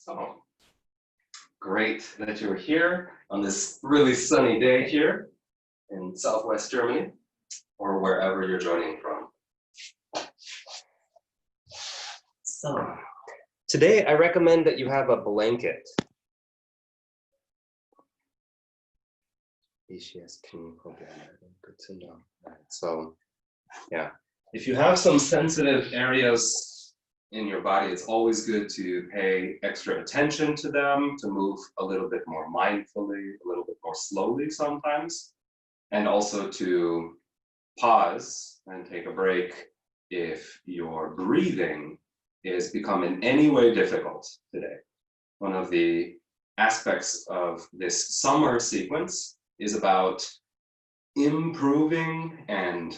So great that you're here on this really sunny day here in Southwest Germany or wherever you're joining from. So today I recommend that you have a blanket. Good to know. So yeah, if you have some sensitive areas in your body, it's always good to pay extra attention to them, to move a little bit more mindfully, a little bit more slowly sometimes, and also to pause and take a break if your breathing is becoming in any way difficult today. One of the aspects of this summer sequence is about improving and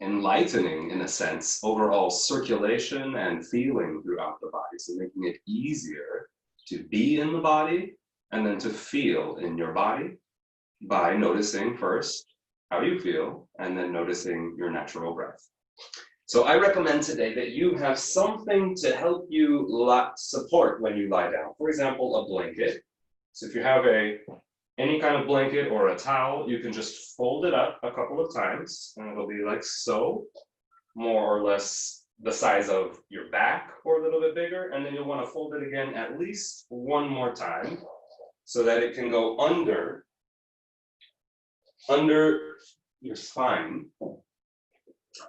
enlightening, in a sense, overall circulation and feeling throughout the body. So making it easier to be in the body and then to feel in your body by noticing first how you feel and then noticing your natural breath. So I recommend today that you have something to help you support when you lie down. For example, a blanket. So if you have any kind of blanket or a towel, you can just fold it up a couple of times and it'll be like so, more or less the size of your back or a little bit bigger. And then you'll want to fold it again at least one more time so that it can go under your spine,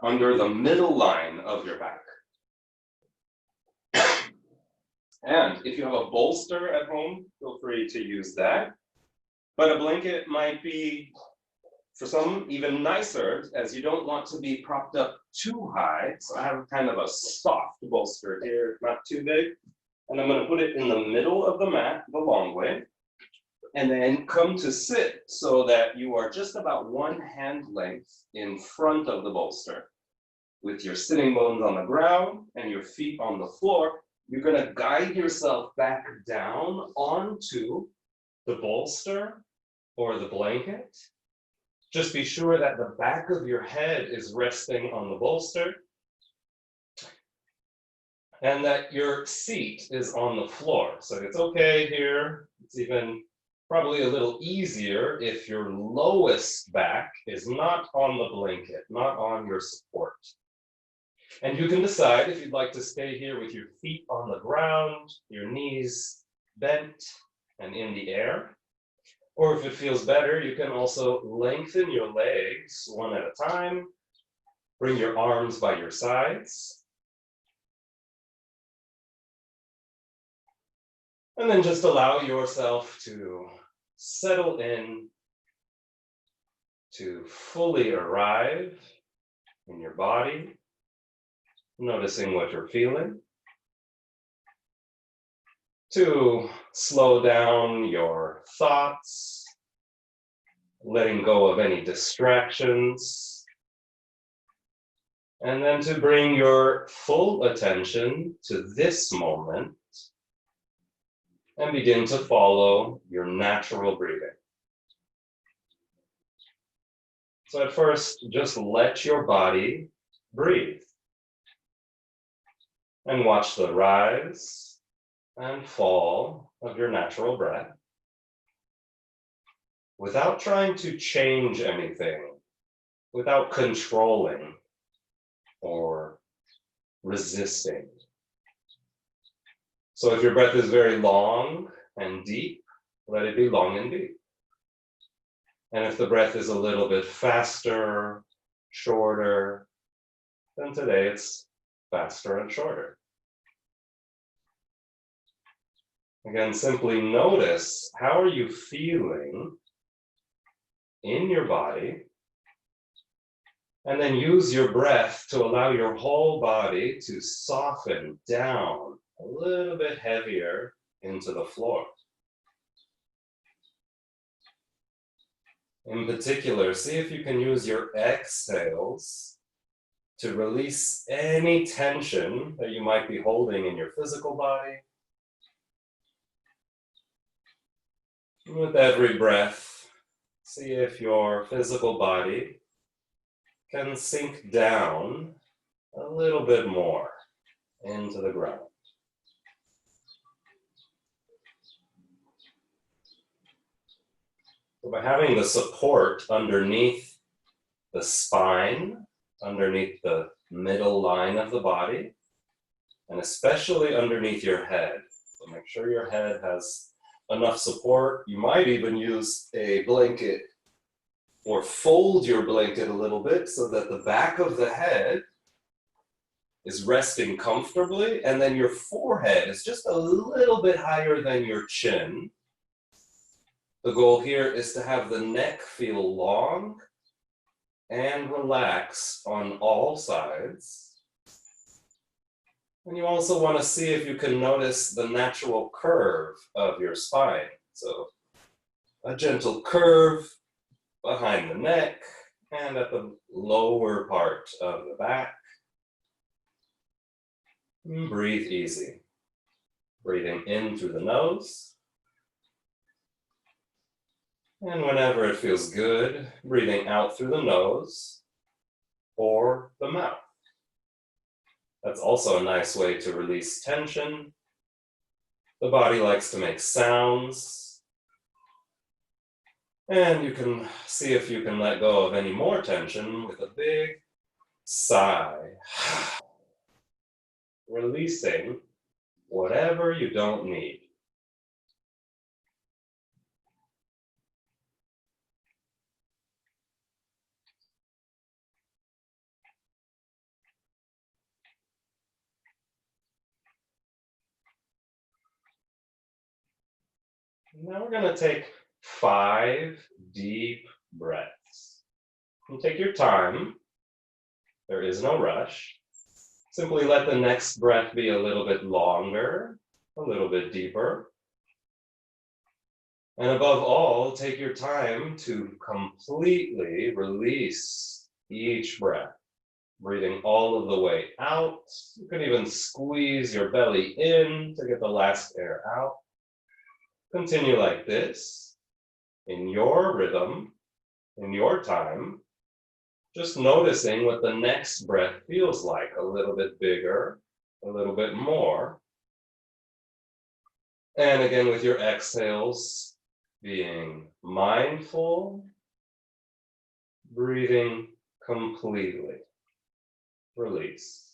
under the middle line of your back. And if you have a bolster at home, feel free to use that. But a blanket might be, for some, even nicer, as you don't want to be propped up too high. So I have kind of a soft bolster here, not too big. And I'm going to put it in the middle of the mat, the long way. And then come to sit so that you are just about one hand length in front of the bolster. With your sitting bones on the ground and your feet on the floor, you're going to guide yourself back down onto the bolster or the blanket. Just be sure that the back of your head is resting on the bolster and that your seat is on the floor. So it's okay here. It's even probably a little easier if your lowest back is not on the blanket, not on your support. And you can decide if you'd like to stay here with your feet on the ground, your knees bent and in the air. Or if it feels better, you can also lengthen your legs one at a time. Bring your arms by your sides. And then just allow yourself to settle in, to fully arrive in your body, noticing what you're feeling. To slow down your thoughts, letting go of any distractions, and then to bring your full attention to this moment and begin to follow your natural breathing. So at first, just let your body breathe and watch the rise and fall of your natural breath without trying to change anything, without controlling or resisting. So if your breath is very long and deep, let it be long and deep. And if the breath is a little bit faster, shorter, then today it's faster and shorter. Again, simply notice how are you feeling in your body, and then use your breath to allow your whole body to soften down a little bit heavier into the floor. In particular, see if you can use your exhales to release any tension that you might be holding in your physical body. With every breath, see if your physical body can sink down a little bit more into the ground. So by having the support underneath the spine, underneath the middle line of the body, and especially underneath your head. So make sure your head has enough support. You might even use a blanket or fold your blanket a little bit so that the back of the head is resting comfortably, and then your forehead is just a little bit higher than your chin. The goal here is to have the neck feel long and relax on all sides. And you also want to see if you can notice the natural curve of your spine. So a gentle curve behind the neck and at the lower part of the back. And breathe easy. Breathing in through the nose. And whenever it feels good, breathing out through the nose or the mouth. That's also a nice way to release tension. The body likes to make sounds. And you can see if you can let go of any more tension with a big sigh. Releasing whatever you don't need. Now we're going to take 5 deep breaths. And take your time. There is no rush. Simply let the next breath be a little bit longer, a little bit deeper. And above all, take your time to completely release each breath. Breathing all of the way out. You can even squeeze your belly in to get the last air out. Continue like this, in your rhythm, in your time. Just noticing what the next breath feels like, a little bit bigger, a little bit more. And again, with your exhales, being mindful, breathing completely. Release.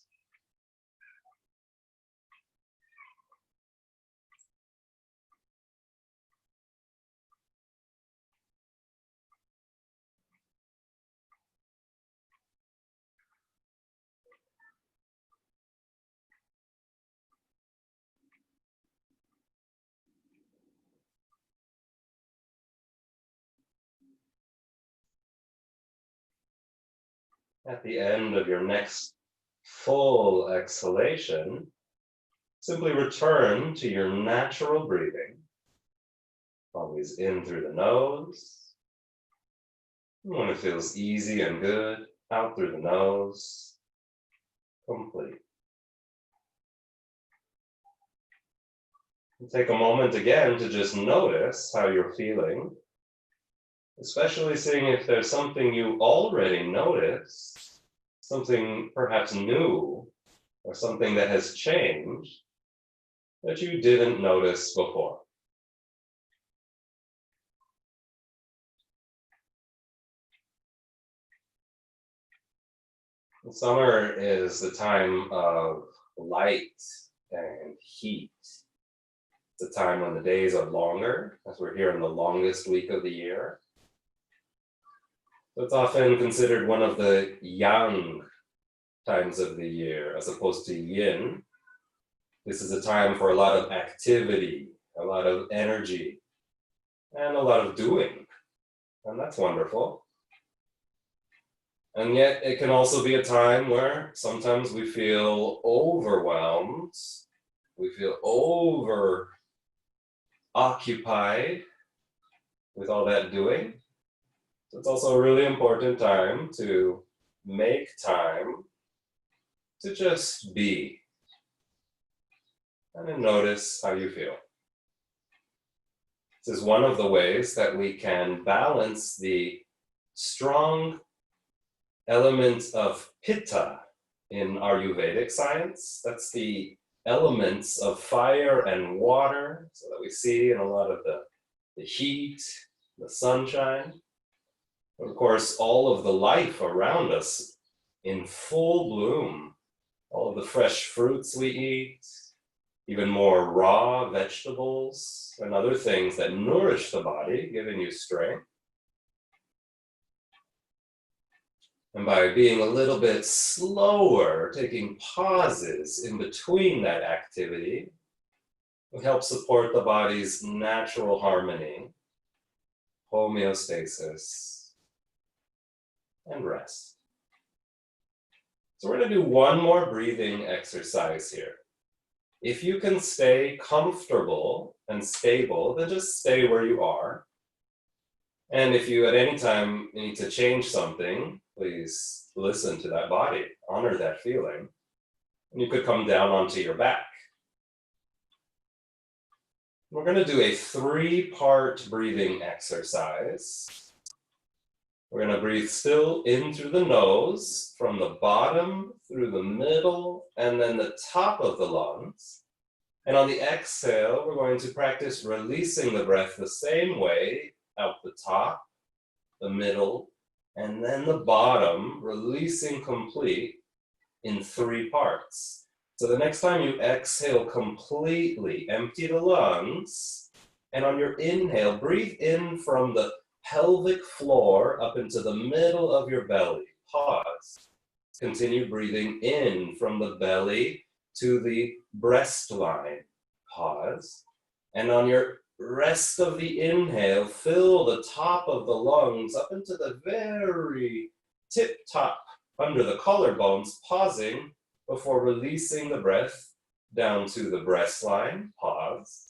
At the end of your next full exhalation, simply return to your natural breathing. Always in through the nose. And when it feels easy and good, out through the nose. Complete. And take a moment again to just notice how you're feeling. Especially seeing if there's something you already noticed, something perhaps new, or something that has changed that you didn't notice before. Summer is the time of light and heat. It's a time when the days are longer, as we're here in the longest week of the year. It's often considered one of the yang times of the year, as opposed to yin. This is a time for a lot of activity, a lot of energy, and a lot of doing. And that's wonderful. And yet it can also be a time where sometimes we feel overwhelmed, we feel over occupied with all that doing. So it's also a really important time to make time to just be and then notice how you feel. This is one of the ways that we can balance the strong elements of pitta in Ayurvedic science. That's the elements of fire and water, so that we see in a lot of the heat the sunshine, of course, all of the life around us in full bloom, all of the fresh fruits we eat, even more raw vegetables and other things that nourish the body, giving you strength. And by being a little bit slower, taking pauses in between that activity, we help support the body's natural harmony, homeostasis, and rest. So we're going to do one more breathing exercise here. If you can stay comfortable and stable, then just stay where you are. And if you at any time need to change something, please listen to that body, honor that feeling. And you could come down onto your back. We're going to do a 3-part breathing exercise. We're going to breathe still in through the nose, from the bottom, through the middle, and then the top of the lungs. And on the exhale, we're going to practice releasing the breath the same way, out the top, the middle, and then the bottom, releasing complete in 3 parts. So the next time you exhale completely, empty the lungs, and on your inhale, breathe in from the pelvic floor up into the middle of your belly. Pause. Continue breathing in from the belly to the breast line. Pause. And on your rest of the inhale, fill the top of the lungs up into the very tip top under the collarbones, pausing before releasing the breath down to the breast line. Pause.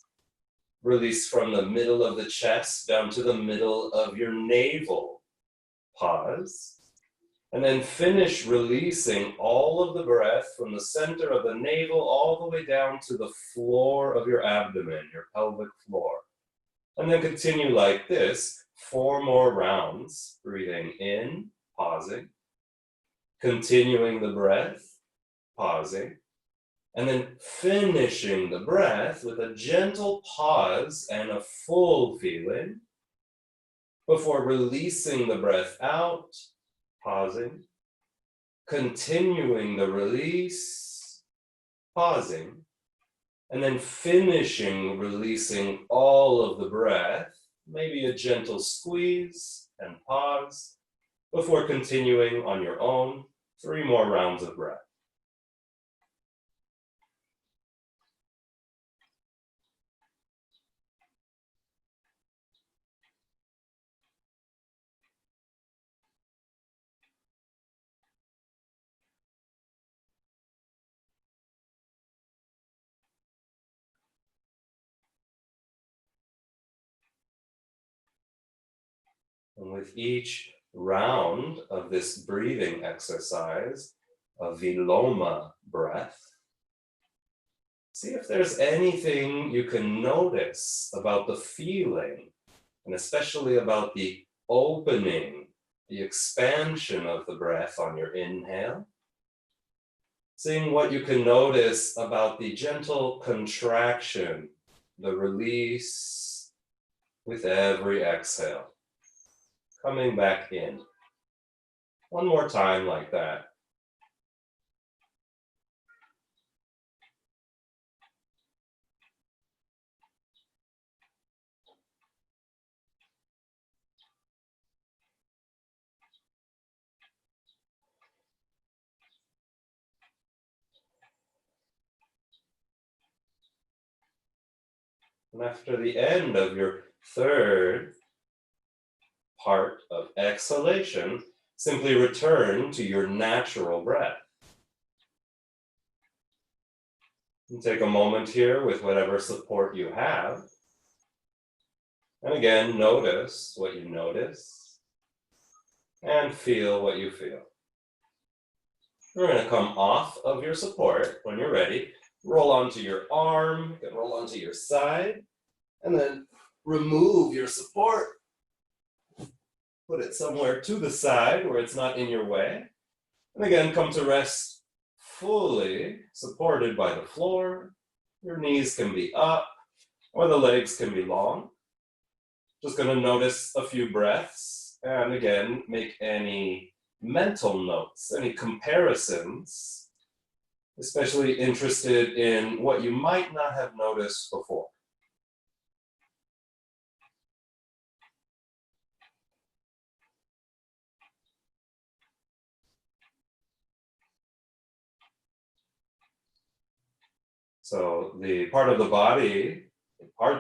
Release from the middle of the chest down to the middle of your navel. Pause. And then finish releasing all of the breath from the center of the navel all the way down to the floor of your abdomen, your pelvic floor. And then continue like this, 4 more rounds, breathing in, pausing, continuing the breath, pausing, and then finishing the breath with a gentle pause and a full feeling before releasing the breath out, pausing, continuing the release, pausing, and then finishing releasing all of the breath, maybe a gentle squeeze and pause before continuing on your own, 3 more rounds of breath. And with each round of this breathing exercise, a viloma breath, see if there's anything you can notice about the feeling, and especially about the opening, the expansion of the breath on your inhale. Seeing what you can notice about the gentle contraction, the release with every exhale. Coming back in. One more time like that. And after the end of your 3rd part of exhalation, simply return to your natural breath. And take a moment here with whatever support you have. And again, notice what you notice and feel what you feel. We're going to come off of your support when you're ready. Roll onto your arm, you can roll onto your side, and then remove your support. Put it somewhere to the side where it's not in your way. And again, come to rest fully supported by the floor. Your knees can be up or the legs can be long. Just going to notice a few breaths and again, make any mental notes, any comparisons, especially interested in what you might not have noticed before. So the parts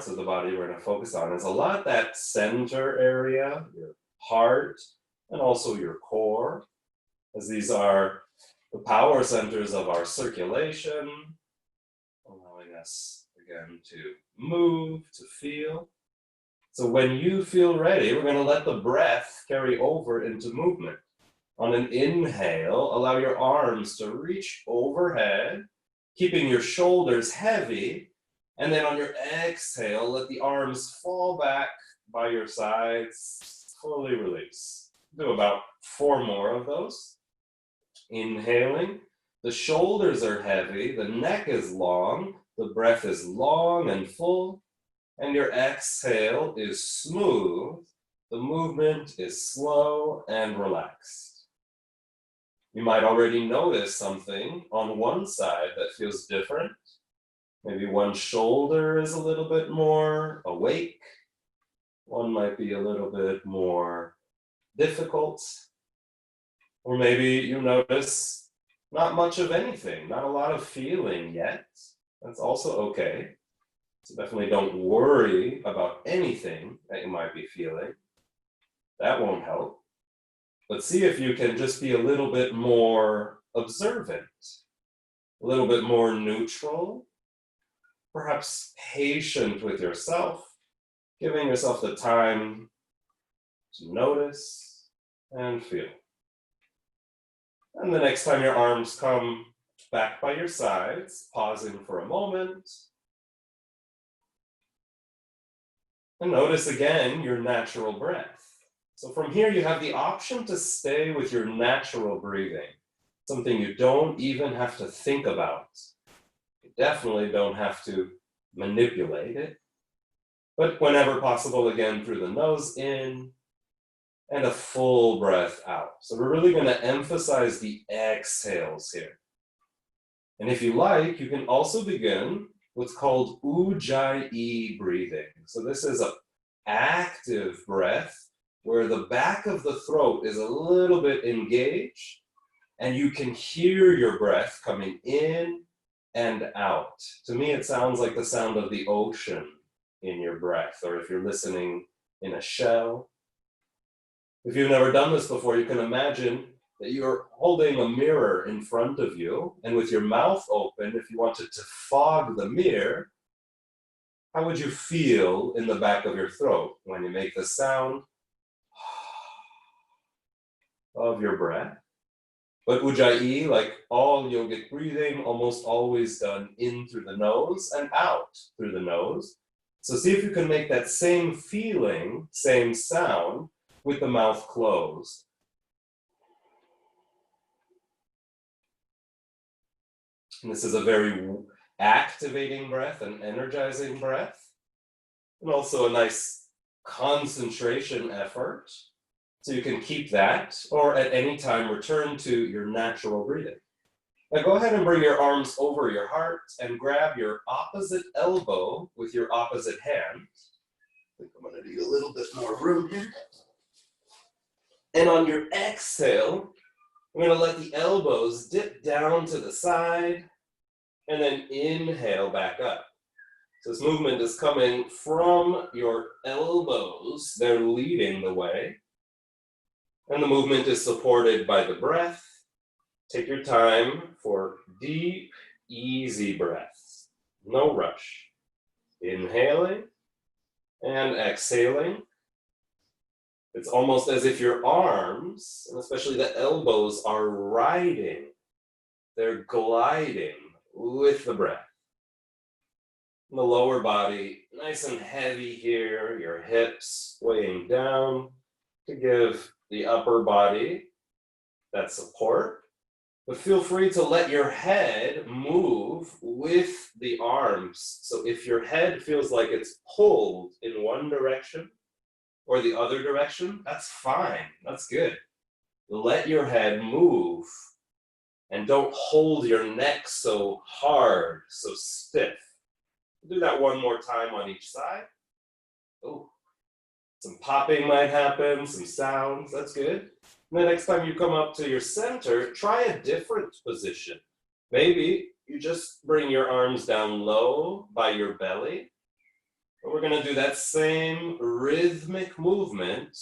of the body we're going to focus on is a lot that center area, your heart, and also your core, as these are the power centers of our circulation, allowing us again to move, to feel. So when you feel ready, we're going to let the breath carry over into movement. On an inhale, allow your arms to reach overhead, keeping your shoulders heavy, and then on your exhale, let the arms fall back by your sides, fully release. Do about 4 more of those. Inhaling, the shoulders are heavy, the neck is long, the breath is long and full, and your exhale is smooth, the movement is slow and relaxed. You might already notice something on one side that feels different. Maybe one shoulder is a little bit more awake. One might be a little bit more difficult. Or maybe you notice not much of anything, not a lot of feeling yet. That's also okay. So definitely don't worry about anything that you might be feeling. That won't help. But see if you can just be a little bit more observant, a little bit more neutral, perhaps patient with yourself, giving yourself the time to notice and feel. And the next time your arms come back by your sides, pausing for a moment. And notice again your natural breath. So from here, you have the option to stay with your natural breathing, something you don't even have to think about. You definitely don't have to manipulate it. But whenever possible, again, through the nose in and a full breath out. So we're really going to emphasize the exhales here. And if you like, you can also begin what's called Ujjayi breathing. So this is an active breath where the back of the throat is a little bit engaged and you can hear your breath coming in and out. To me, it sounds like the sound of the ocean in your breath, or if you're listening in a shell. If you've never done this before, you can imagine that you're holding a mirror in front of you, and with your mouth open, if you wanted to fog the mirror, how would you feel in the back of your throat when you make the sound of your breath? But Ujjayi, like all yogic breathing, almost always done in through the nose and out through the nose. So see if you can make that same feeling, same sound, with the mouth closed. And this is a very activating breath, an energizing breath, and also a nice concentration effort. So you can keep that, or at any time return to your natural breathing. Now go ahead and bring your arms over your heart and grab your opposite elbow with your opposite hand. I think I'm going to need a little bit more room here. And on your exhale, we're going to let the elbows dip down to the side and then inhale back up. So this movement is coming from your elbows. They're leading the way. And the movement is supported by the breath. Take your time for deep, easy breaths. No rush. Inhaling and exhaling. It's almost as if your arms, and especially the elbows, are riding. They're gliding with the breath. And the lower body, nice and heavy here, your hips weighing down to give the upper body that support. But feel free to let your head move with the arms. So if your head feels like it's pulled in one direction, or the other direction, that's fine. That's good. Let your head move. And don't hold your neck so hard, so stiff. Do that one more time on each side. Oh, some popping might happen, some sounds, that's good. And the next time you come up to your center, try a different position. Maybe you just bring your arms down low by your belly. And we're gonna do that same rhythmic movement,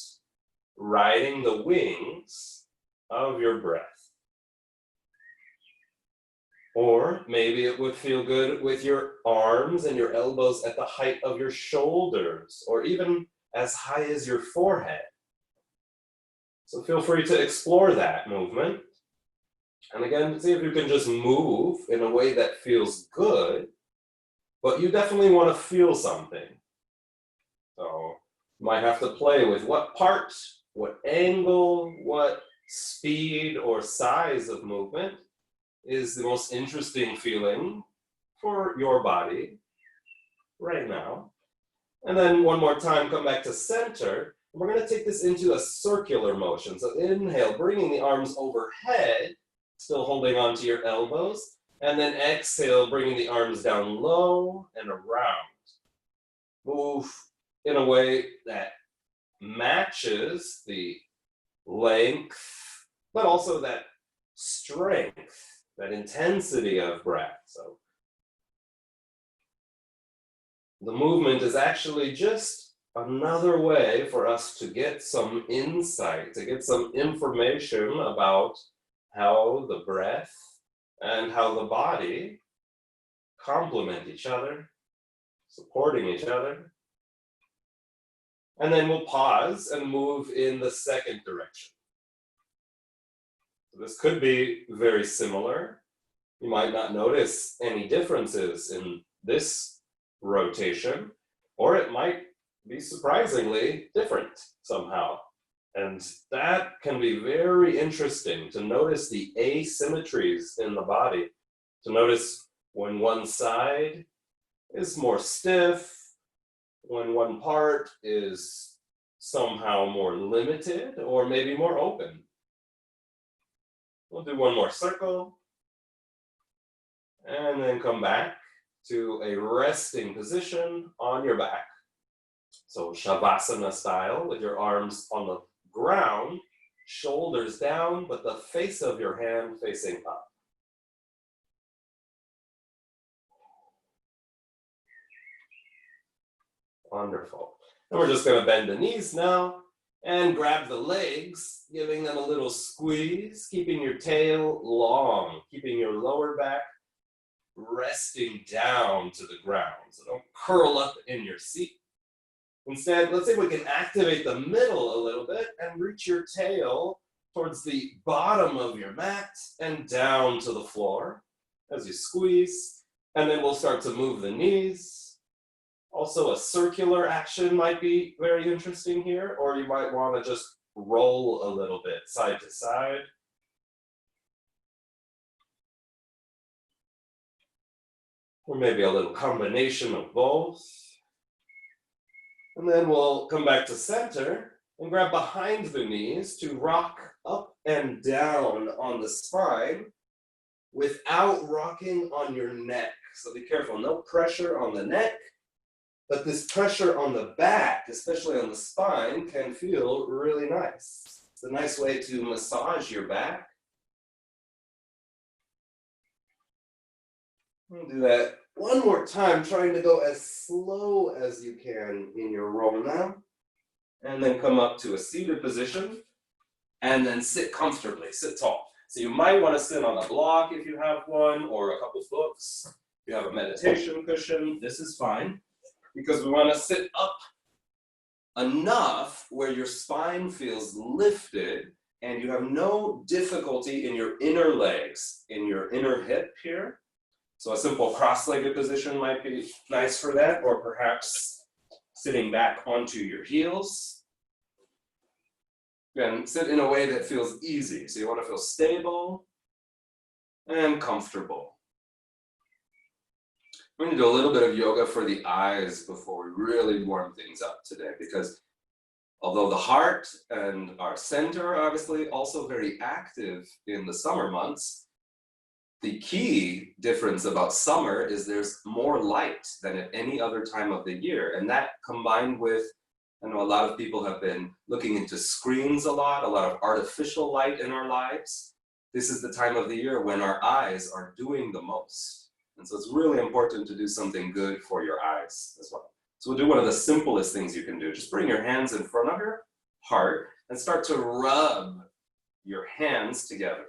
riding the wings of your breath. Or maybe it would feel good with your arms and your elbows at the height of your shoulders, or even as high as your forehead. So feel free to explore that movement. And again, see if you can just move in a way that feels good, but you definitely want to feel something. So you might have to play with what part, what angle, what speed or size of movement is the most interesting feeling for your body right now. And then one more time, come back to center. We're going to take this into a circular motion. So inhale, bringing the arms overhead, still holding onto your elbows. And then exhale, bringing the arms down low and around. Move in a way that matches the length, but also that strength, that intensity of breath. So the movement is actually just another way for us to get some insight, to get some information about how the breath and how the body complement each other, supporting each other. And then we'll pause and move in the second direction. This could be very similar. You might not notice any differences in this rotation, or it might be surprisingly different somehow. And that can be very interesting to notice the asymmetries in the body, to notice when one side is more stiff, when one part is somehow more limited or maybe more open. We'll do one more circle, and then come back to a resting position on your back. So Shavasana style, with your arms on the ground, shoulders down, but the face of your hand facing up. Wonderful. And we're just going to bend the knees now and grab the legs, giving them a little squeeze, keeping your tail long, keeping your lower back resting down to the ground. So don't curl up in your seat. Instead, let's see if we can activate the middle a little bit and reach your tail towards the bottom of your mat and down to the floor as you squeeze. And then we'll start to move the knees. Also, a circular action might be very interesting here, or you might want to just roll a little bit side to side. Or maybe a little combination of both. And then we'll come back to center and grab behind the knees to rock up and down on the spine without rocking on your neck. So be careful, no pressure on the neck. But this pressure on the back, especially on the spine, can feel really nice. It's a nice way to massage your back. We'll do that one more time, trying to go as slow as you can in your roll now. And then come up to a seated position. And then sit comfortably, sit tall. So you might want to sit on a block if you have one, or a couple books. If you have a meditation cushion, this is fine. Because we want to sit up enough where your spine feels lifted and you have no difficulty in your inner legs, in your inner hip here. So a simple cross-legged position might be nice for that, or perhaps sitting back onto your heels. Again, sit in a way that feels easy. So you want to feel stable and comfortable. We're going to do a little bit of yoga for the eyes before we really warm things up today, because Although the heart and our center are obviously also very active in the summer months, the key difference about summer is there's more light than at any other time of the year. And that combined with, I know a lot of people have been looking into screens a lot of artificial light in our lives. This is the time of the year when our eyes are doing the most. And so it's really important to do something good for your eyes as well. So we'll do one of the simplest things you can do. Just bring your hands in front of your heart and start to rub your hands together.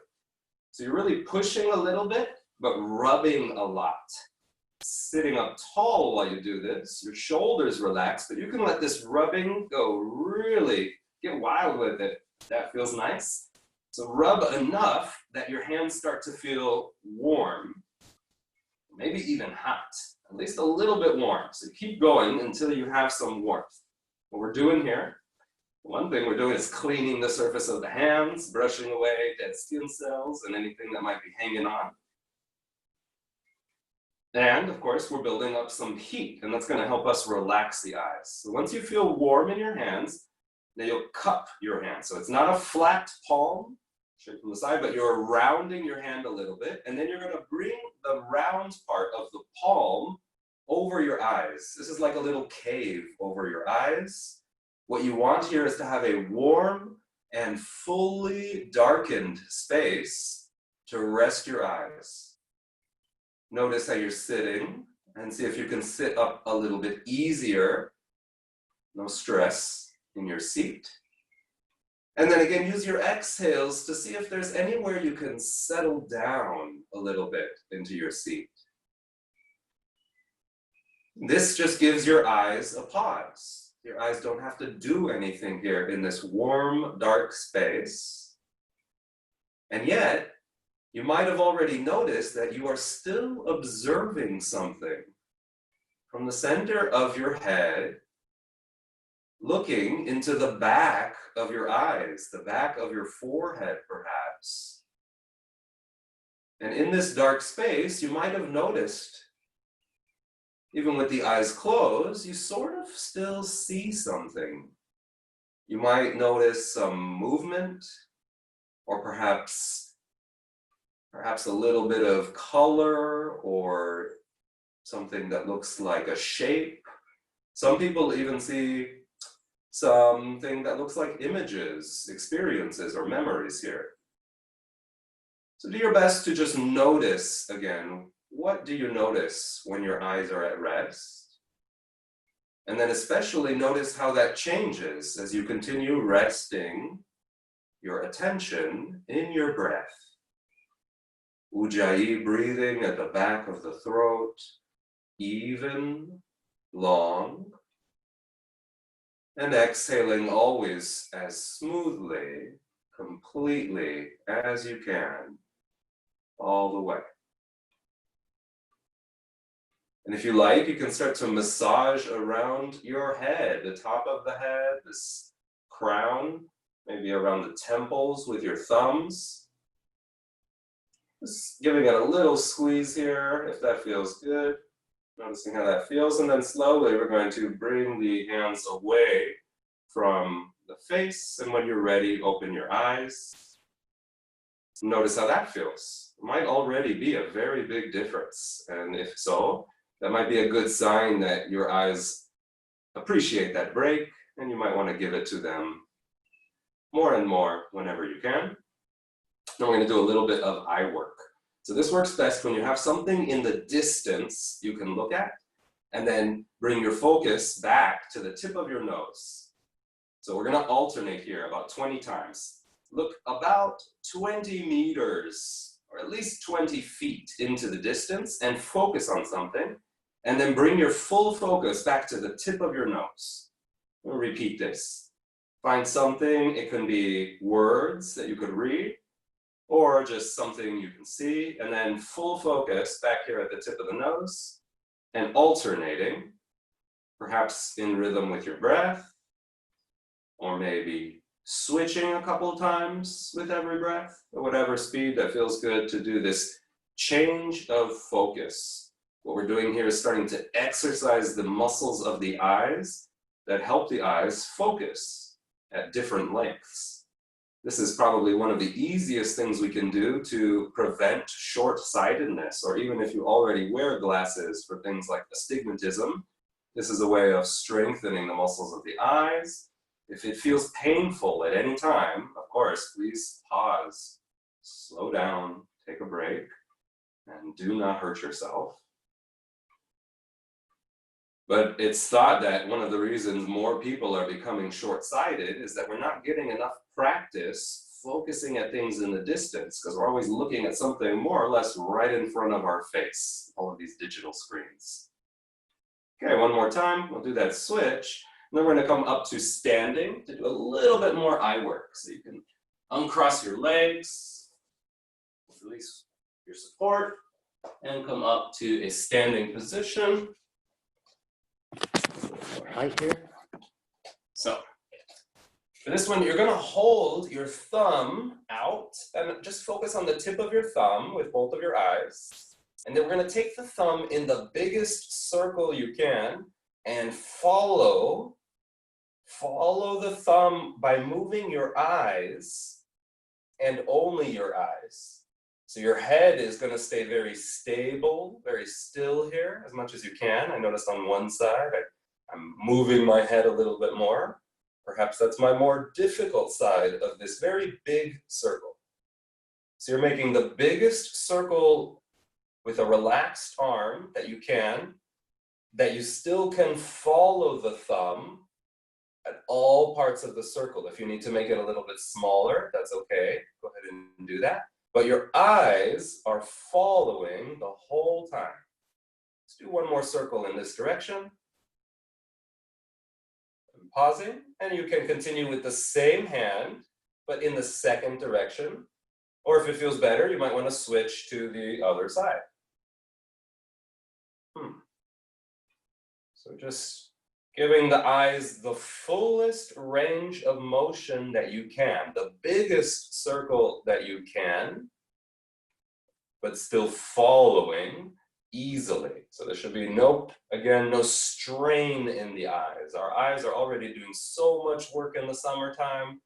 So you're really pushing a little bit, but rubbing a lot. Sitting up tall while you do this, your shoulders relax, but you can let this rubbing go really, get wild with it. That feels nice. So rub enough that your hands start to feel warm, maybe even hot, at least a little bit warm. So keep going until you have some warmth. What we're doing here, one thing we're doing is cleaning the surface of the hands, brushing away dead skin cells and anything that might be hanging on. And of course, we're building up some heat, and that's going to help us relax the eyes. So once you feel warm in your hands, then you'll cup your hand. So it's not a flat palm, straight from the side, but you're rounding your hand a little bit, and then you're going to bring the round part of the palm over your eyes. This is like a little cave over your eyes. What you want here is to have a warm and fully darkened space to rest your eyes. Notice how you're sitting and see if you can sit up a little bit easier. No stress in your seat. And then again, use your exhales to see if there's anywhere you can settle down a little bit into your seat. This just gives your eyes a pause. Your eyes don't have to do anything here in this warm, dark space. And yet, you might have already noticed that you are still observing something from the center of your head, looking into the back of your eyes, the back of your forehead, perhaps. And in this dark space, you might have noticed, even with the eyes closed, you sort of still see something. You might notice some movement, or perhaps a little bit of color, or something that looks like a shape. Some people even see something that looks like images, experiences, or memories here. So do your best to just notice again, what do you notice when your eyes are at rest? And then especially notice how that changes as you continue resting your attention in your breath. Ujjayi breathing at the back of the throat, even, long, and exhaling always as smoothly, completely as you can, all the way. And if you like, you can start to massage around your head, the top of the head, this crown, maybe around the temples with your thumbs. Just giving it a little squeeze here, if that feels good. Noticing how that feels, and then slowly we're going to bring the hands away from the face, and when you're ready, open your eyes. Notice how that feels. It might already be a very big difference, and if so, that might be a good sign that your eyes appreciate that break, and you might want to give it to them more and more whenever you can. Then we're going to do a little bit of eye work. So this works best when you have something in the distance you can look at, and then bring your focus back to the tip of your nose. So we're going to alternate here about 20 times. Look about 20 meters, or at least 20 feet into the distance, and focus on something, and then bring your full focus back to the tip of your nose. We'll repeat this. Find something, it can be words that you could read, or just something you can see, and then full focus back here at the tip of the nose, and alternating, perhaps in rhythm with your breath, or maybe switching a couple times with every breath, at whatever speed that feels good to do this change of focus. What we're doing here is starting to exercise the muscles of the eyes that help the eyes focus. at different lengths. This is probably one of the easiest things we can do to prevent short-sightedness, or even if you already wear glasses for things like astigmatism, this is a way of strengthening the muscles of the eyes. If it feels painful at any time, of course, please pause, slow down, take a break, and do not hurt yourself. But it's thought that one of the reasons more people are becoming short-sighted is that we're not getting enough practice focusing at things in the distance, because we're always looking at something more or less right in front of our face, all of these digital screens. Okay, one more time, we'll do that switch. And then we're gonna come up to standing to do a little bit more eye work. So you can uncross your legs, release your support, and come up to a standing position. More height here. So, for this one, you're gonna hold your thumb out and just focus on the tip of your thumb with both of your eyes. And then we're gonna take the thumb in the biggest circle you can and follow the thumb by moving your eyes and only your eyes. So your head is gonna stay very stable, very still here as much as you can. I noticed on one side, I'm moving my head a little bit more. Perhaps that's my more difficult side of this very big circle. So you're making the biggest circle with a relaxed arm that you can, that you still can follow the thumb at all parts of the circle. If you need to make it a little bit smaller, that's okay. Go ahead and do that. But your eyes are following the whole time. Let's do one more circle in this direction. I'm pausing, and you can continue with the same hand, but in the second direction. Or if it feels better, you might want to switch to the other side. So just giving the eyes the fullest range of motion that you can, the biggest circle that you can, but still following easily. So there should be no strain in the eyes. Our eyes are already doing so much work in the summertime,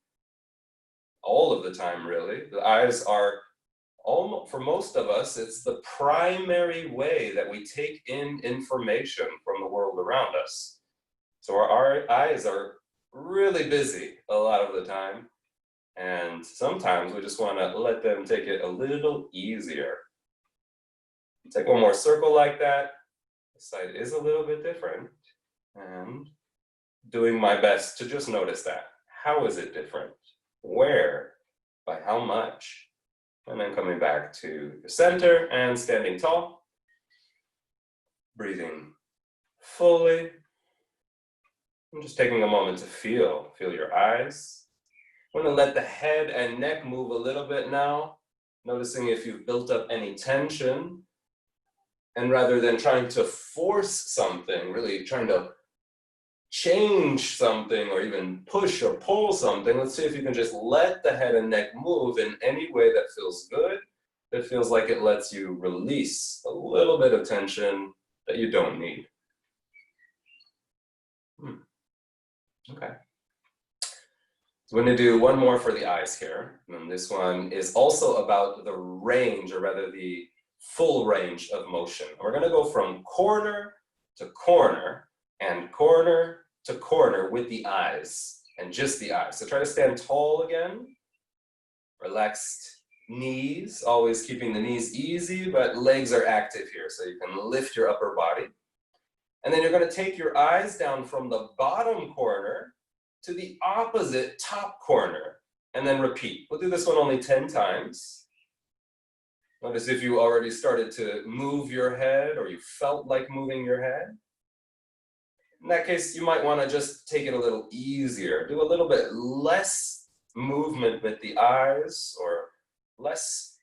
all of the time really. The eyes are, for most of us, it's the primary way that we take in information from the world around us. So our eyes are really busy a lot of the time, and sometimes we just want to let them take it a little easier. Take one more circle like that. This side is a little bit different, and doing my best to just notice that. How is it different? Where? By how much? And then coming back to the center and standing tall. Breathing fully. I'm just taking a moment to feel your eyes. I'm going to let the head and neck move a little bit now, noticing if you've built up any tension. And rather than trying to force something, really trying to change something or even push or pull something, let's see if you can just let the head and neck move in any way that feels good, that feels like it lets you release a little bit of tension that you don't need. Okay. So we're going to do one more for the eyes here. And this one is also about the range, or rather the full range of motion. We're going to go from corner to corner and corner to corner with the eyes and just the eyes. So try to stand tall again. Relaxed knees, always keeping the knees easy, but legs are active here, so you can lift your upper body. And then you're going to take your eyes down from the bottom corner to the opposite top corner, and then repeat. We'll do this one only 10 times. Notice if you already started to move your head or you felt like moving your head. In that case, you might want to just take it a little easier. Do a little bit less movement with the eyes, or less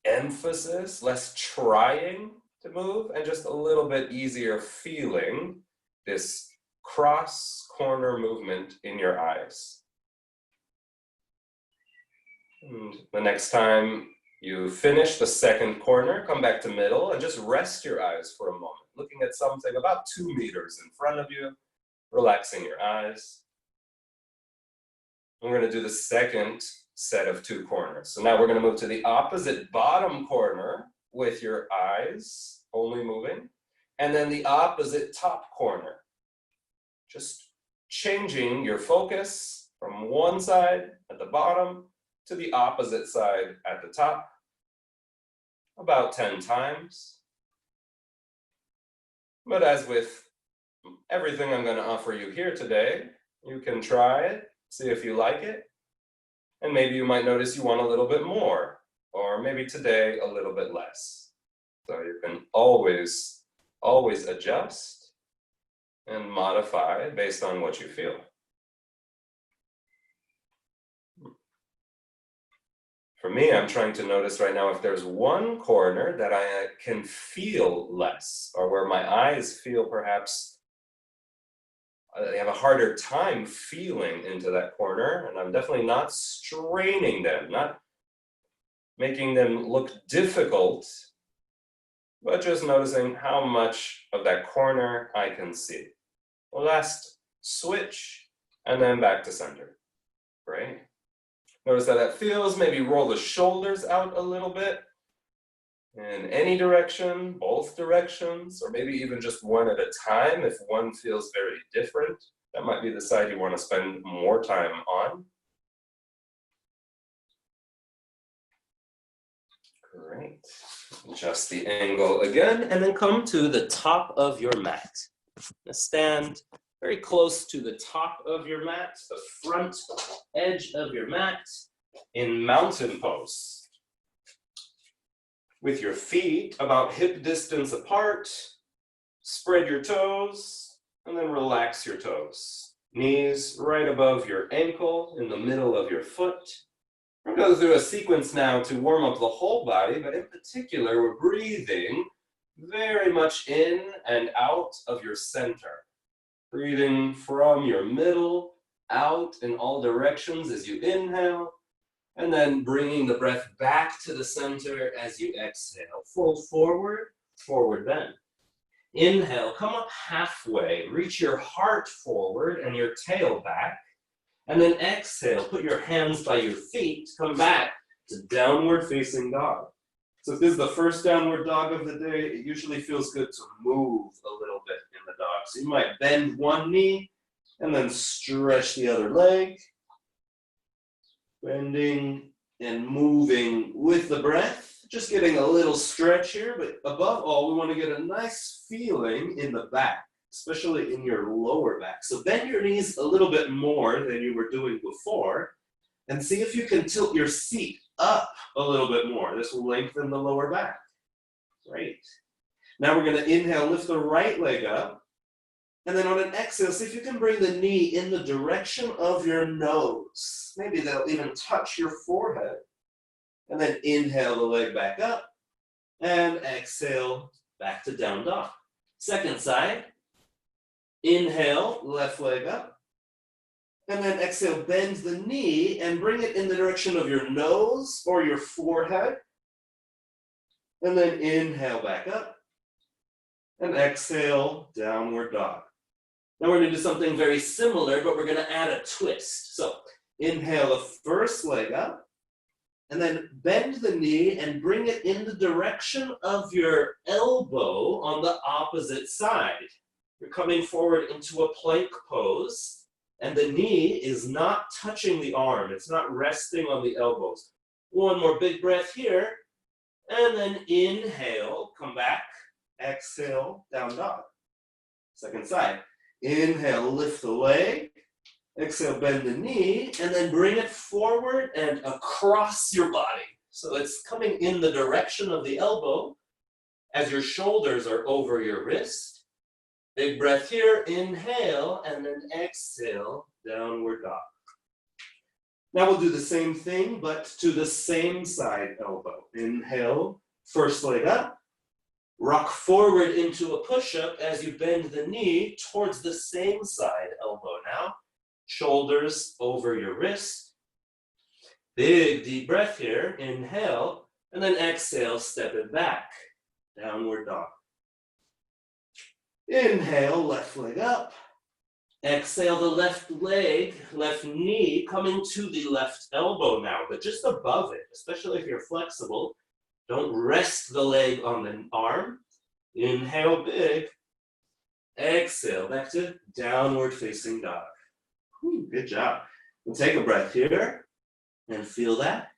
emphasis, less trying to move, and just a little bit easier feeling this cross-corner movement in your eyes. And the next time you finish the second corner, come back to middle and just rest your eyes for a moment, looking at something about 2 meters in front of you, relaxing your eyes. We're going to do the second set of 2 corners. So now we're going to move to the opposite bottom corner with your eyes only moving, and then the opposite top corner. Just changing your focus from one side at the bottom to the opposite side at the top, about 10 times. But as with everything I'm going to offer you here today, you can try it, see if you like it, and maybe you might notice you want a little bit more, or maybe today a little bit less. So you can always adjust and modify based on what you feel. For me, I'm trying to notice right now if there's one corner that I can feel less, or where my eyes feel perhaps they have a harder time feeling into that corner, and I'm definitely not straining them, not making them look difficult, but just noticing how much of that corner I can see. The last switch, and then back to center. Great. Notice how that feels. Maybe roll the shoulders out a little bit in any direction, both directions, or maybe even just one at a time if one feels very different. That might be the side you want to spend more time on. Great. Adjust the angle again, and then come to the top of your mat. Now stand very close to the top of your mat, the front edge of your mat, in mountain pose. With your feet about hip distance apart, spread your toes, and then relax your toes. Knees right above your ankle, in the middle of your foot. We're going to go through a sequence now to warm up the whole body, but in particular, we're breathing very much in and out of your center. Breathing from your middle out in all directions as you inhale, and then bringing the breath back to the center as you exhale. Fold forward, forward bend. Inhale, come up halfway, reach your heart forward and your tail back, and then exhale, put your hands by your feet, come back to downward facing dog. So if this is the first downward dog of the day, it usually feels good to move a little bit in the dog. So you might bend one knee and then stretch the other leg. Bending and moving with the breath, just getting a little stretch here, but above all, we want to get a nice feeling in the back, especially in your lower back. So bend your knees a little bit more than you were doing before, and see if you can tilt your seat up a little bit more. This will lengthen the lower back. Great. Now we're going to inhale, lift the right leg up, and then on an exhale, see if you can bring the knee in the direction of your nose. Maybe they'll even touch your forehead. And then inhale the leg back up, and exhale back to down dog. Second side, inhale, left leg up, and then exhale, bend the knee and bring it in the direction of your nose or your forehead. And then inhale back up, and exhale, downward dog. Now we're going to do something very similar, but we're going to add a twist. So inhale the first leg up, and then bend the knee and bring it in the direction of your elbow on the opposite side. You're coming forward into a plank pose, and the knee is not touching the arm. It's not resting on the elbows. One more big breath here, and then inhale, come back, exhale, down dog. Second side. Inhale, lift the leg. Exhale, bend the knee, and then bring it forward and across your body. So it's coming in the direction of the elbow as your shoulders are over your wrist. Big breath here, inhale, and then exhale, downward dog. Now we'll do the same thing, but to the same side elbow. Inhale, first leg up. Rock forward into a push-up as you bend the knee towards the same side elbow now. Shoulders over your wrist. Big deep breath here. Inhale, and then exhale, step it back. Downward dog. Inhale, left leg up. Exhale the left leg, left knee coming to the left elbow now, but just above it, especially if you're flexible. Don't rest the leg on the arm. Inhale big. Exhale back to downward facing dog. Good job. We'll take a breath here and feel that.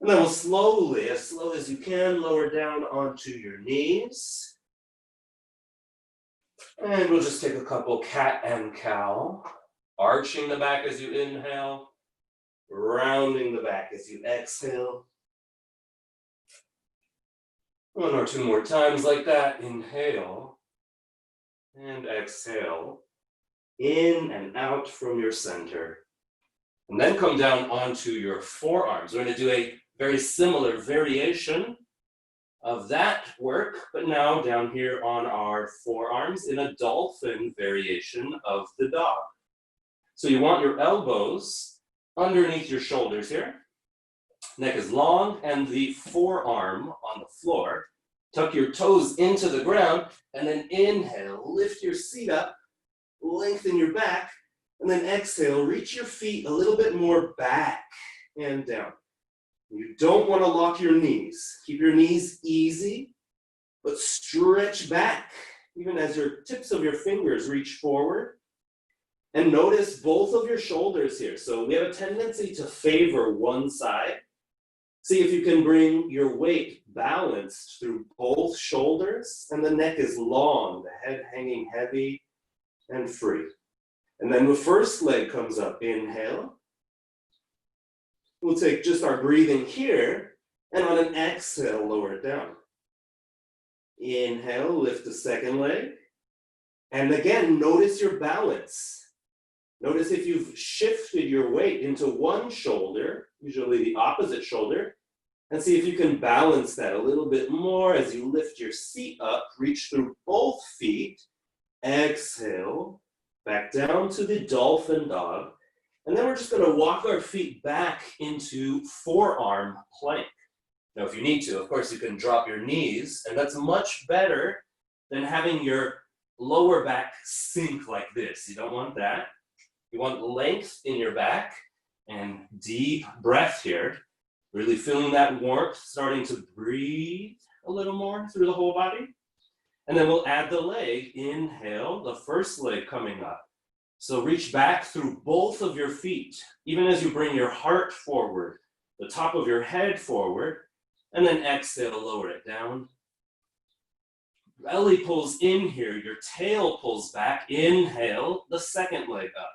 And then we'll slowly, as slow as you can, lower down onto your knees. And we'll just take a couple cat and cow. Arching the back as you inhale. Rounding the back as you exhale. One or two more times like that. Inhale. And exhale. In and out from your center. And then come down onto your forearms. We're going to do a very similar variation of that work, but now down here on our forearms in a dolphin variation of the dog. So you want your elbows underneath your shoulders here. Neck is long and the forearm on the floor. Tuck your toes into the ground and then inhale, lift your seat up, lengthen your back, and then exhale, reach your feet a little bit more back and down. You don't want to lock your knees. Keep your knees easy, but stretch back, even as your tips of your fingers reach forward. And notice both of your shoulders here. So we have a tendency to favor one side. See if you can bring your weight balanced through both shoulders, and the neck is long, the head hanging heavy and free. And then the first leg comes up. Inhale. We'll take just our breathing here, and on an exhale, lower it down. Inhale, lift the second leg. And again, notice your balance. Notice if you've shifted your weight into one shoulder, usually the opposite shoulder, and see if you can balance that a little bit more as you lift your seat up, reach through both feet, exhale, back down to the dolphin dog. And then we're just going to walk our feet back into forearm plank. Now, if you need to, of course, you can drop your knees, and that's much better than having your lower back sink like this. You don't want that. You want length in your back and deep breath here. Really feeling that warmth, starting to breathe a little more through the whole body. And then we'll add the leg. Inhale, the first leg coming up. So reach back through both of your feet, even as you bring your heart forward, the top of your head forward, and then exhale, lower it down. Belly pulls in here, your tail pulls back. Inhale, the second leg up.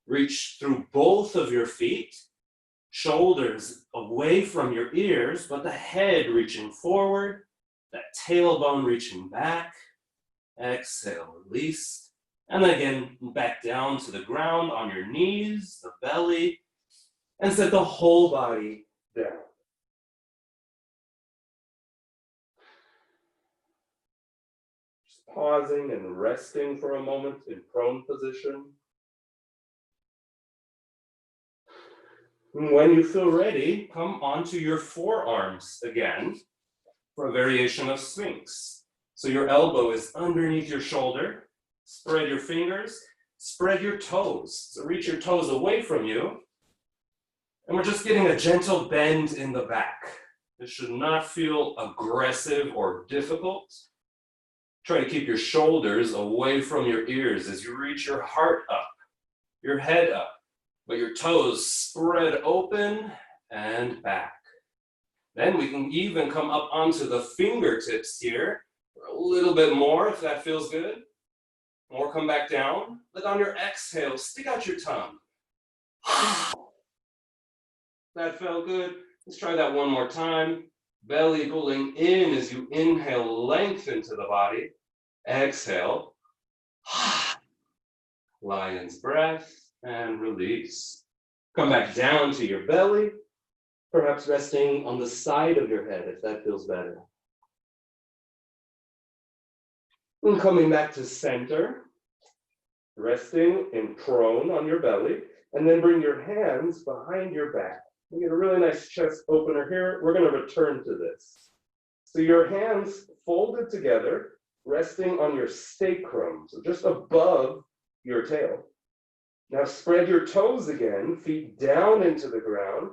Reach through both of your feet, shoulders away from your ears, but the head reaching forward, that tailbone reaching back. Exhale, release. And then again, back down to the ground on your knees, the belly, and set the whole body down. Just pausing and resting for a moment in prone position. And when you feel ready, come onto your forearms again for a variation of Sphinx. So your elbow is underneath your shoulder. Spread your fingers, spread your toes. So reach your toes away from you. And we're just getting a gentle bend in the back. This should not feel aggressive or difficult. Try to keep your shoulders away from your ears as you reach your heart up, your head up, but your toes spread open and back. Then we can even come up onto the fingertips here for a little bit more if that feels good. Or come back down. But on your exhale, stick out your tongue. That felt good. Let's try that one more time. Belly pulling in as you inhale, lengthen to the body. Exhale. Lion's breath and release. Come back down to your belly, perhaps resting on the side of your head if that feels better. And coming back to center, resting in prone on your belly, and then bring your hands behind your back. You get a really nice chest opener here. We're going to return to this. So your hands folded together, resting on your sacrum, so just above your tail. Now spread your toes again, feet down into the ground.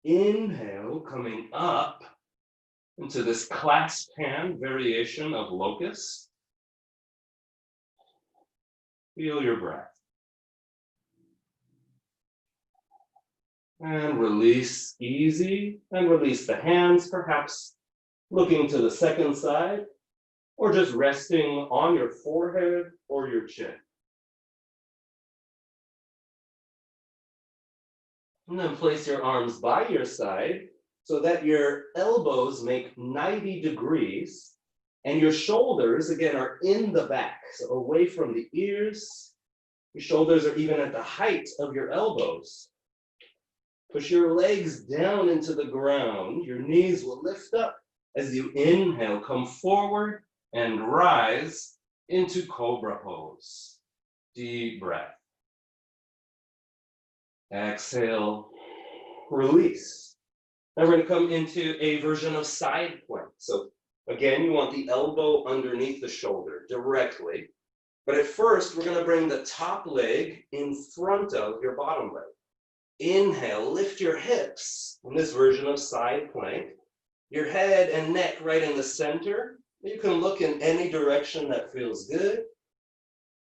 Inhale, coming up into this clasped hand variation of locust. Feel your breath. And release easy, and release the hands, perhaps looking to the second side, or just resting on your forehead or your chin. And then place your arms by your side so that your elbows make 90 degrees and your shoulders, again, are in the back, so away from the ears. Your shoulders are even at the height of your elbows. Push your legs down into the ground. Your knees will lift up as you inhale, come forward and rise into Cobra Pose. Deep breath. Exhale, release. Now we're going to come into a version of side plank. So again, you want the elbow underneath the shoulder directly. But at first, we're going to bring the top leg in front of your bottom leg. Inhale, lift your hips in this version of side plank. Your head and neck right in the center. You can look in any direction that feels good.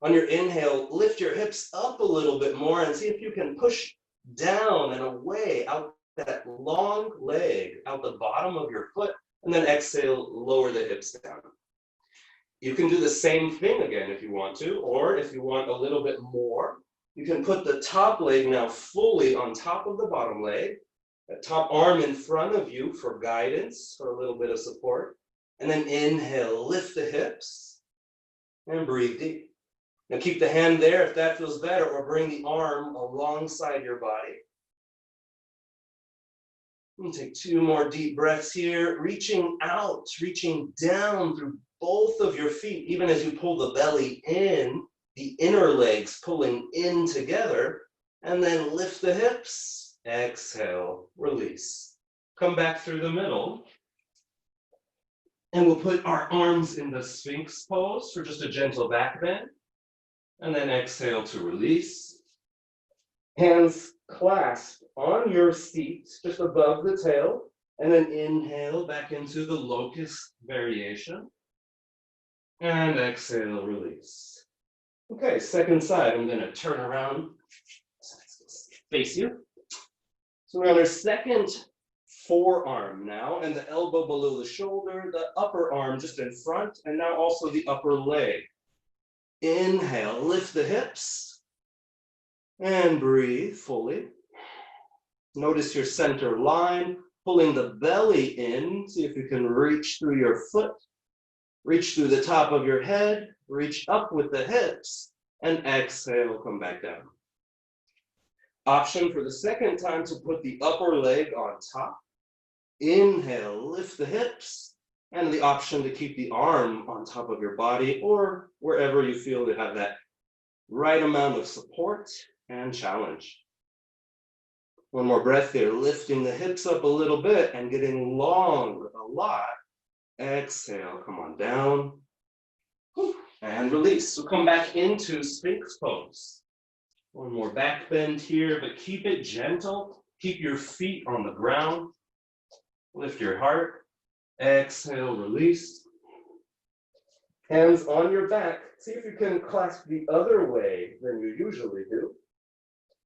On your inhale, lift your hips up a little bit more and see if you can push down and away out that long leg, out the bottom of your foot, and then exhale, lower the hips down. You can do the same thing again if you want to, or if you want a little bit more, you can put the top leg now fully on top of the bottom leg, the top arm in front of you for guidance, for a little bit of support, and then inhale, lift the hips, and breathe deep. Now keep the hand there if that feels better, or bring the arm alongside your body. And take 2 more deep breaths here, reaching out, reaching down through both of your feet, even as you pull the belly in, the inner legs pulling in together, and then lift the hips. Exhale, release. Come back through the middle. And we'll put our arms in the Sphinx Pose for just a gentle back bend. And then exhale to release. Hands clasped on your seat, just above the tail. And then inhale back into the locust variation. And exhale, release. Okay, second side, I'm going to turn around, face you. So we're on our second forearm now, and the elbow below the shoulder, the upper arm just in front, and now also the upper leg. Inhale, lift the hips, and breathe fully. Notice your center line, pulling the belly in, see if you can reach through your foot, reach through the top of your head, reach up with the hips, and exhale, come back down. Option for the second time to put the upper leg on top. Inhale, lift the hips, and the option to keep the arm on top of your body or wherever you feel to have that right amount of support and challenge. One more breath here, lifting the hips up a little bit and getting long a lot. Exhale, come on down. And release. So come back into Sphinx Pose. One more back bend here, but keep it gentle. Keep your feet on the ground. Lift your heart. Exhale, release. Hands on your back. See if you can clasp the other way than you usually do.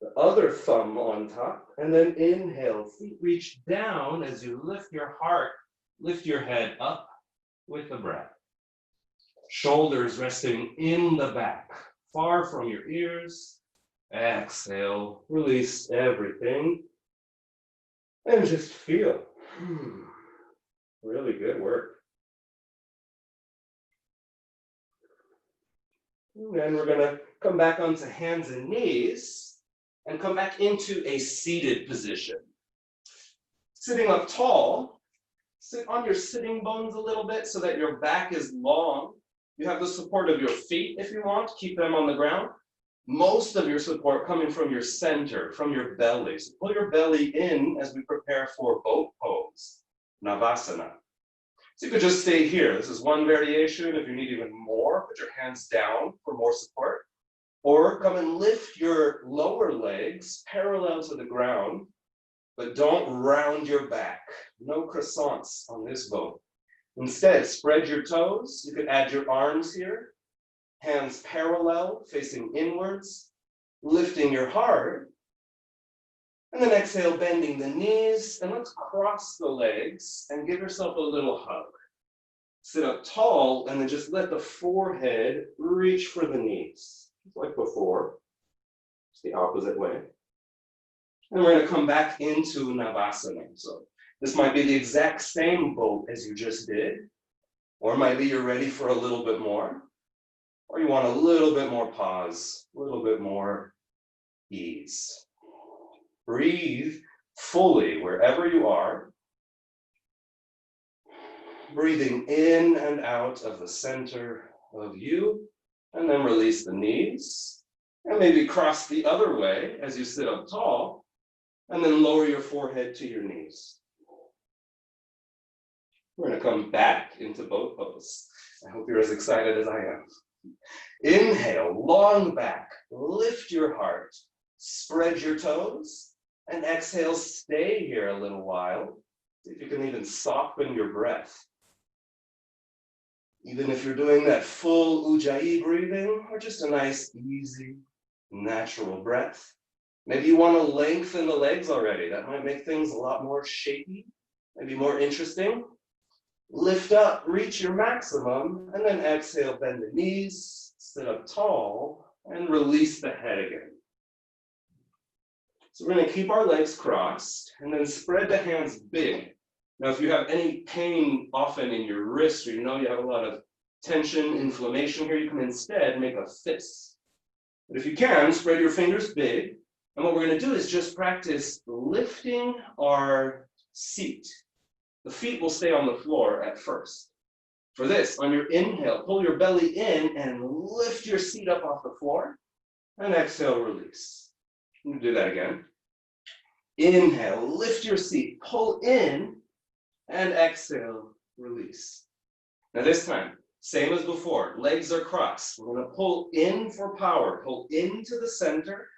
The other thumb on top. And then inhale, feet reach down as you lift your heart. Lift your head up with the breath. Shoulders resting in the back, far from your ears. Exhale, release everything. And just feel. Really good work. And then we're going to come back onto hands and knees and come back into a seated position. Sitting up tall, sit on your sitting bones a little bit so that your back is long. You have the support of your feet if you want, keep them on the ground. Most of your support coming from your center, from your belly. So pull your belly in as we prepare for boat pose, Navasana. So you could just stay here. This is one variation. If you need even more, put your hands down for more support. Or come and lift your lower legs parallel to the ground, but don't round your back. No croissants on this boat. Instead, spread your toes. You could add your arms here. Hands parallel, facing inwards, lifting your heart. And then exhale, bending the knees. And let's cross the legs and give yourself a little hug. Sit up tall and then just let the forehead reach for the knees. Like before, it's the opposite way. And we're going to come back into Navasana. So this might be the exact same boat as you just did, or maybe you're ready for a little bit more, or you want a little bit more pause, a little bit more ease. Breathe fully wherever you are. Breathing in and out of the center of you. And then release the knees, and maybe cross the other way as you sit up tall, and then lower your forehead to your knees. We're going to come back into boat pose. I hope you're as excited as I am. Inhale, long back, lift your heart, spread your toes, and exhale, stay here a little while. See if you can even soften your breath. Even if you're doing that full Ujjayi breathing, or just a nice, easy, natural breath. Maybe you want to lengthen the legs already. That might make things a lot more shaky, maybe more interesting. Lift up, reach your maximum, and then exhale, bend the knees, sit up tall, and release the head again. So we're going to keep our legs crossed, and then spread the hands big. Now, if you have any pain often in your wrist, or you know you have a lot of tension, inflammation here, you can instead make a fist. But if you can, spread your fingers big. And what we're going to do is just practice lifting our seat. The feet will stay on the floor at first. For this, on your inhale, pull your belly in and lift your seat up off the floor. And exhale, release. We'll do that again. Inhale, lift your seat, pull in, and exhale, release. Now this time, same as before, legs are crossed. We're going to pull in for power, pull into the center.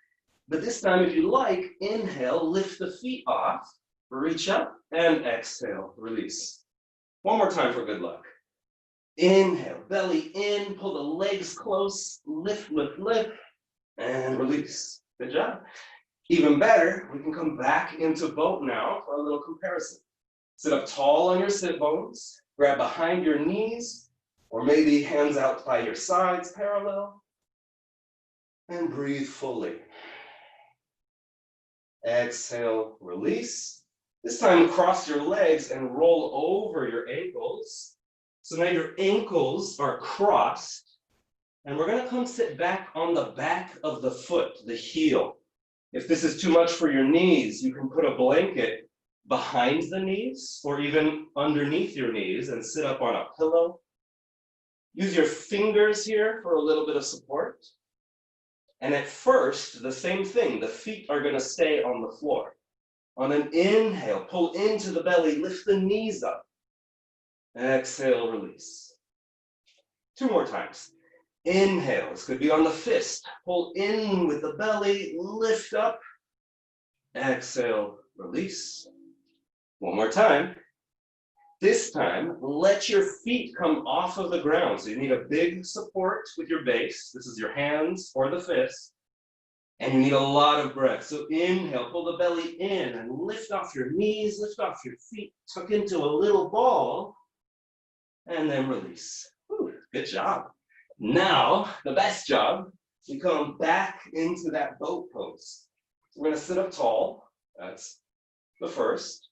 But this time, if you like, inhale, lift the feet off, reach up, and exhale, release. One more time for good luck. Inhale, belly in, pull the legs close, lift, lift, lift, and release. Good job. Even better, we can come back into boat now for a little comparison. Sit up tall on your sit bones, grab behind your knees, or maybe hands out by your sides parallel, and breathe fully. Exhale, release. This time, cross your legs and roll over your ankles. So now your ankles are crossed, and we're going to come sit back on the back of the foot, the heel. If this is too much for your knees, you can put a blanket behind the knees or even underneath your knees and sit up on a pillow. Use your fingers here for a little bit of support. And at first, the same thing, the feet are going to stay on the floor. On an inhale, pull into the belly, lift the knees up. Exhale, release. 2 more times. Inhale, this could be on the fist. Pull in with the belly, lift up. Exhale, release. 1 more time. This time, let your feet come off of the ground. So you need a big support with your base. This is your hands or the fist. And you need a lot of breath. So inhale, pull the belly in and lift off your knees, lift off your feet, tuck into a little ball, and then release. Whew, good job. Now, the best job, we come back into that boat pose. We're going to sit up tall. That's the first.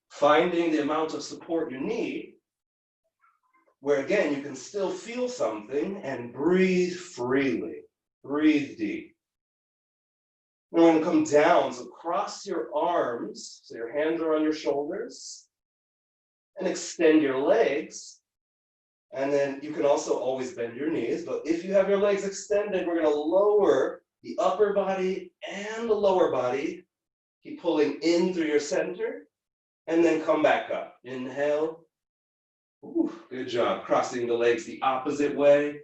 Finding the amount of support you need, where again, you can still feel something and breathe freely. Breathe deep. We're going to come down, so cross your arms, so your hands are on your shoulders, and extend your legs. And then you can also always bend your knees, but if you have your legs extended, we're going to lower the upper body and the lower body. Keep pulling in through your center, and then come back up. Inhale. Good job. Crossing the legs the opposite way.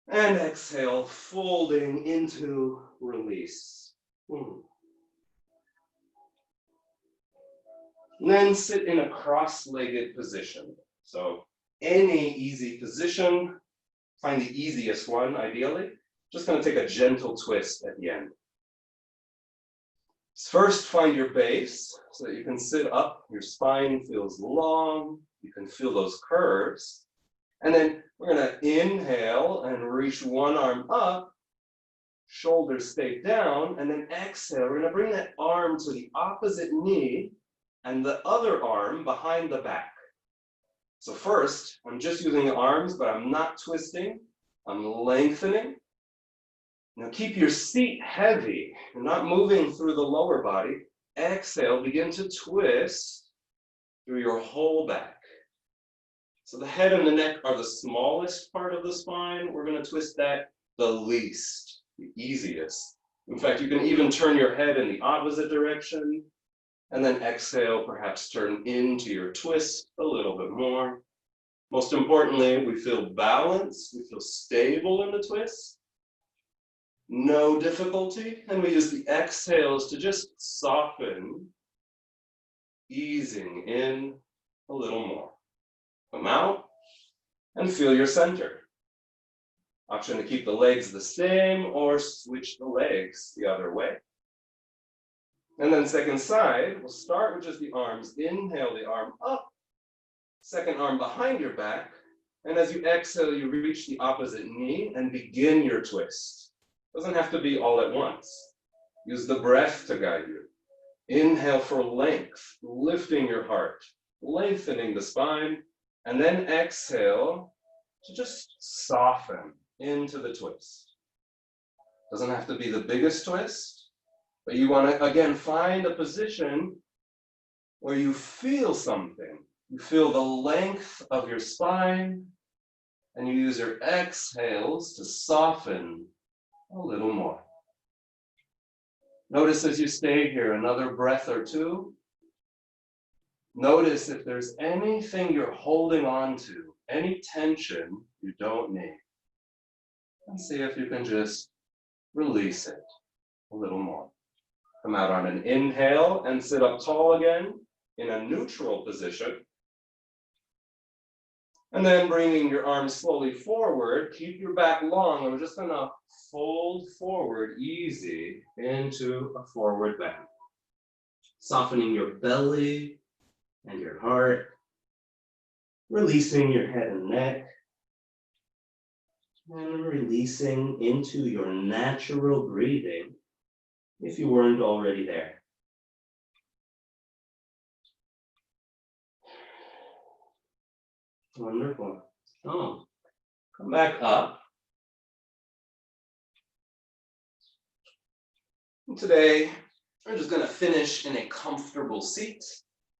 And exhale, folding into release. And then sit in a cross-legged position. So any easy position, find the easiest one ideally. Just going to take a gentle twist at the end. First, find your base so that you can sit up. Your spine feels long. You can feel those curves. And then we're going to inhale and reach one arm up. Shoulders stay down. And then exhale. We're going to bring that arm to the opposite knee and the other arm behind the back. So first, I'm just using the arms, but I'm not twisting. I'm lengthening. Now keep your seat heavy. You're not moving through the lower body. Exhale, begin to twist through your whole back. So the head and the neck are the smallest part of the spine. We're going to twist that the least, the easiest. In fact, you can even turn your head in the opposite direction. And then exhale, perhaps turn into your twist a little bit more. Most importantly, we feel balanced. We feel stable in the twist. No difficulty, and we use the exhales to just soften, easing in a little more. Come out and feel your center. Option to keep the legs the same or switch the legs the other way. And then second side, we'll start with just the arms. Inhale the arm up, second arm behind your back, and as you exhale, you reach the opposite knee and begin your twist. Doesn't have to be all at once. Use the breath to guide you. Inhale for length, lifting your heart, lengthening the spine, and then exhale to just soften into the twist. Doesn't have to be the biggest twist, but you want to, again, find a position where you feel something. You feel the length of your spine, and you use your exhales to soften a little more. Notice as you stay here another breath or two. Notice if there's anything you're holding on to, any tension you don't need. And see if you can just release it a little more. Come out on an inhale and sit up tall again in a neutral position. And then bringing your arms slowly forward, keep your back long. I'm just gonna fold forward easy into a forward bend. Softening your belly and your heart. Releasing your head and neck. And releasing into your natural breathing if you weren't already there. Wonderful. Oh, come back up. And today, we're just going to finish in a comfortable seat.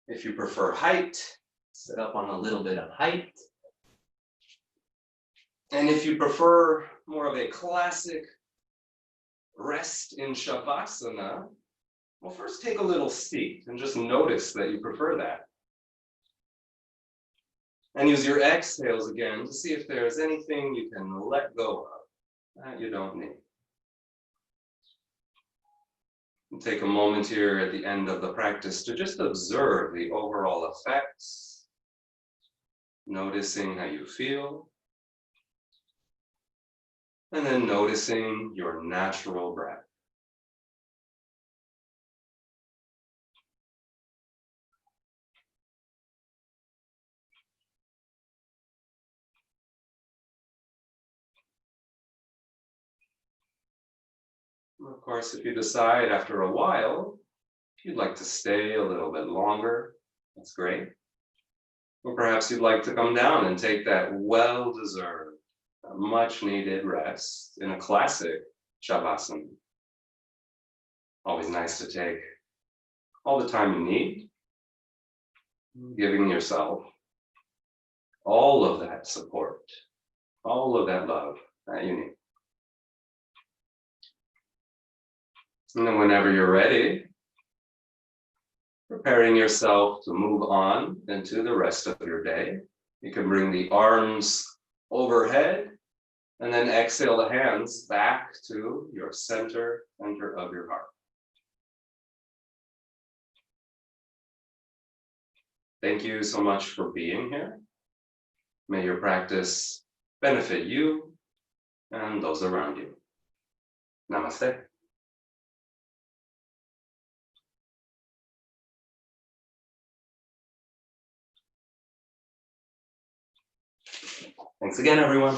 If you prefer height, sit up on a little bit of height. And if you prefer more of a classic rest in Shavasana, well, first take a little seat and just notice that you prefer that. And use your exhales again to see if there's anything you can let go of that you don't need. And take a moment here at the end of the practice to just observe the overall effects, noticing how you feel, and then noticing your natural breath. Of course, if you decide after a while, you'd like to stay a little bit longer, that's great. Or perhaps you'd like to come down and take that well-deserved, much-needed rest in a classic Shavasana. Always nice to take all the time you need, giving yourself all of that support, all of that love that you need. And then whenever you're ready, preparing yourself to move on into the rest of your day, You can bring the arms overhead and then exhale the hands back to your center of your heart. Thank you so much for being here. May your practice benefit you and those around you. Namaste. Thanks again, everyone.